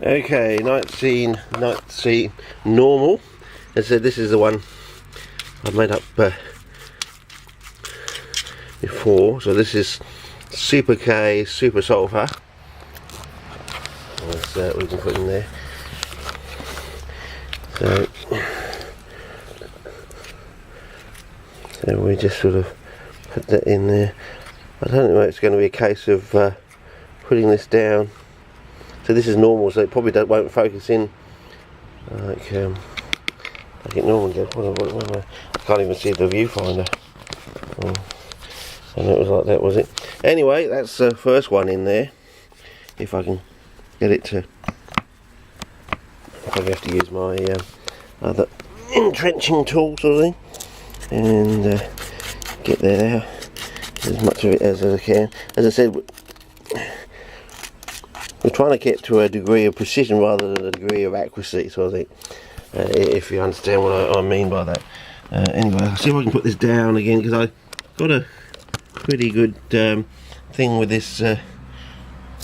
Okay, night scene normal. As I said, this is the one I made up before. So this is Super K, Super Sulfur. That's we can put in there. So we just sort of put that in there. I don't know if it's going to be a case of putting this down. So this is normal, so it probably won't focus in like it normally does. I can't even see the viewfinder. I know it was like that, was it? Anyway, that's the first one in there. If I can get it to, probably have to use my other entrenching tool sort of thing, and get there as much of it as I can. As I said, we're trying to get to a degree of precision rather than a degree of accuracy, so I think, if you understand what I mean by that. Anyway, I'll see if I can put this down again, because I got a pretty good thing with this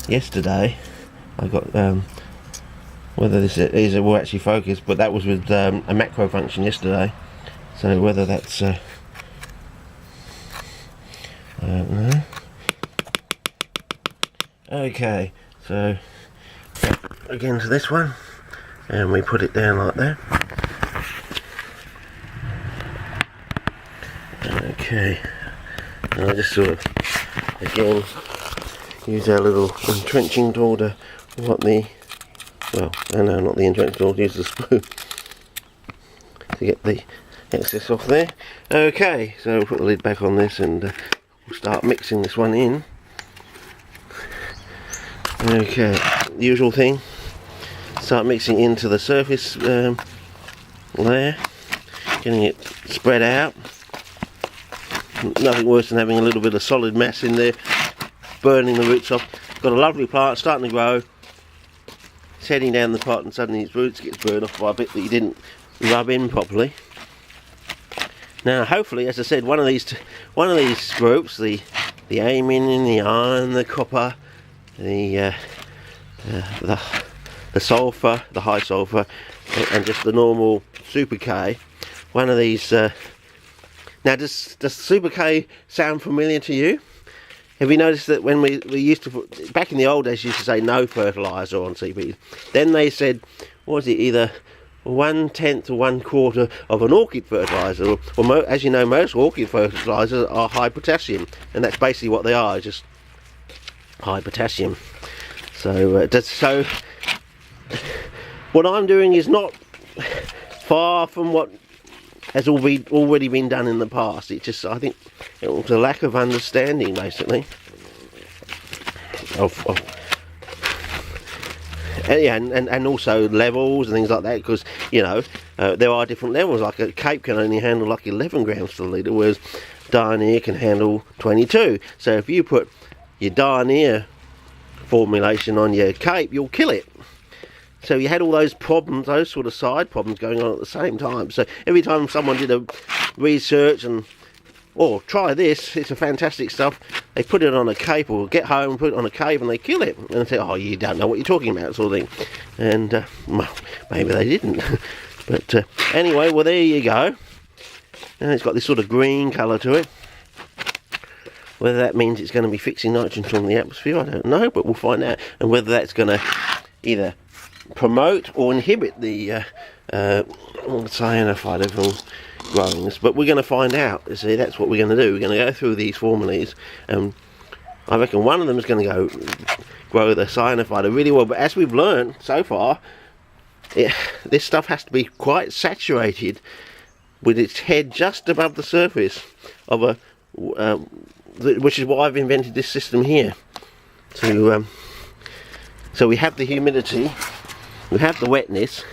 yesterday. I got whether this will actually focus, but that was with a macro function yesterday, so whether that's I don't know. Okay, so again to this one, and we put it down like that. Okay, and I just sort of again use our little entrenching tool to what the, well, no, not the entrenching tool, use the spoon to get the excess off there. Okay, so we'll put the lid back on this, and we'll start mixing this one in. Okay, the usual thing, start mixing into the surface layer, getting it spread out. Nothing worse than having a little bit of solid mass in there, burning the roots off. Got a lovely plant starting to grow, it's heading down the pot, and suddenly its roots gets burned off by a bit that you didn't rub in properly. Now hopefully, as I said, one of these groups, the amine, the iron, the copper, the sulfur, the high sulfur, and just the normal Super K, one of these. Now does Super K sound familiar to you? Have you noticed that when we used to put, back in the old days, used to say no fertiliser on CBs, then they said, what was it, either 1/10 or 1/4 of an orchid fertiliser, or as you know, most orchid fertilisers are high potassium, and that's basically what they are, just high potassium. So what I'm doing is not far from what has already been done in the past. It just, I think it was a lack of understanding, basically, and also levels and things like that, because you know there are different levels. Like a Cape can only handle like 11 grams per litre, whereas Dionyr can handle 22. So if you put your Dionyr formulation on your Cape, you'll kill it. So you had all those problems, those sort of side problems going on at the same time. So every time someone did a research and, oh, try this, it's a fantastic stuff, they put it on a Cape, or get home and put it on a Cape, and they kill it. And they say, oh, you don't know what you're talking about, sort of thing. And well, maybe they didn't. But anyway, well, there you go. And it's got this sort of green colour to it. Whether that means it's going to be fixing nitrogen from the atmosphere, I don't know, but we'll find out. And whether that's going to either promote or inhibit the cyanophile growings, but we're going to find out. You see, that's what we're going to do. We're going to go through these formulas, and I reckon one of them is going to grow the cyanophile really well. But as we've learned so far, this stuff has to be quite saturated with its head just above the surface of a which is why I've invented this system here. So we have the humidity, we have the wetness,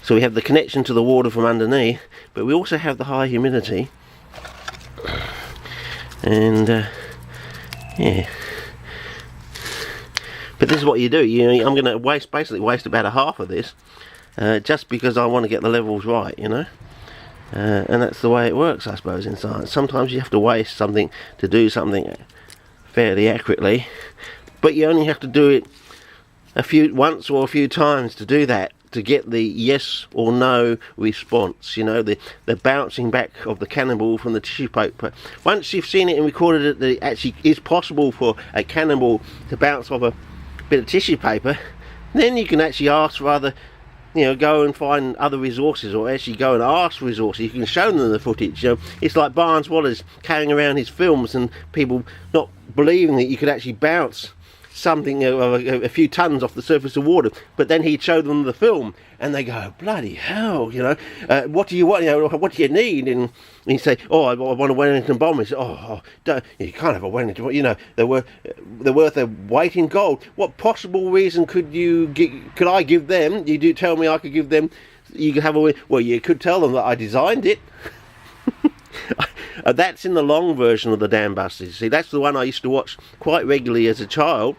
so we have the connection to the water from underneath, but we also have the high humidity, and yeah. But this is what you do. I'm going to basically waste about a half of this, just because I want to get the levels right, you know. And that's the way it works, I suppose, in science. Sometimes you have to waste something to do something fairly accurately, but you only have to do it once or a few times to do that, to get the yes or no response, you know, the bouncing back of the cannonball from the tissue paper. Once you've seen it and recorded it, that it actually is possible for a cannonball to bounce off a bit of tissue paper, then you can actually ask for other, you know, go and find other resources, or actually go and ask for resources. You can show them the footage. You know, it's like Barnes Wallis carrying around his films and people not believing that you could actually bounce something a few tons off the surface of water, but then he'd show them the film and they go, bloody hell, you know, what do you want, you know, what do you need? And he'd say, oh, I want a Wellington bomb. He said, oh, you can't have a Wellington bomb, you know, they're worth their weight in gold. What possible reason could I give them? You do tell me I could give them, you could have well, you could tell them that I designed it. That's in the long version of the Dam Busters. See, that's the one I used to watch quite regularly as a child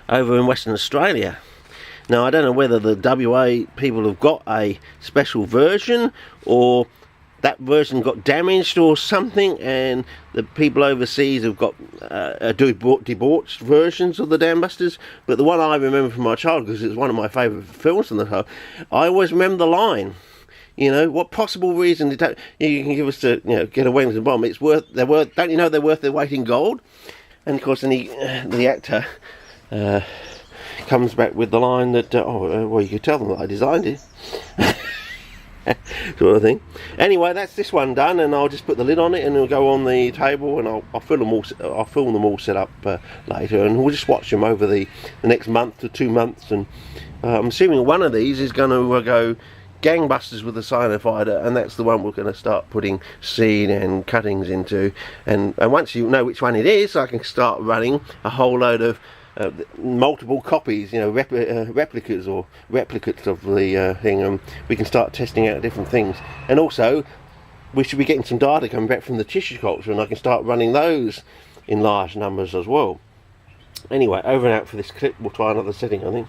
over in Western Australia. Now, I don't know whether the WA people have got a special version, or that version got damaged or something, and the people overseas have got debauched versions of the Dam Busters. But the one I remember from my childhood, because it's one of my favourite films from the whole, I always remember the line. You know, what possible reason you can give us to, you know, get a Wellington bomb? It's worth. Don't you know they're worth their weight in gold? And of course, then the actor comes back with the line that, well, you could tell them that I designed it, sort of thing. Anyway, that's this one done, and I'll just put the lid on it, and it'll go on the table, and I'll film them all set up later, and we'll just watch them over the next month to 2 months. And I'm assuming one of these is going to go gangbusters with the Cyanofighter, and that's the one we're going to start putting seed and cuttings into. And once you know which one it is, I can start running a whole load of multiple copies, you know, replicas or replicates of the thing, and we can start testing out different things. And also, we should be getting some data coming back from the tissue culture, and I can start running those in large numbers as well. Anyway, over and out for this clip. We'll try another setting, I think.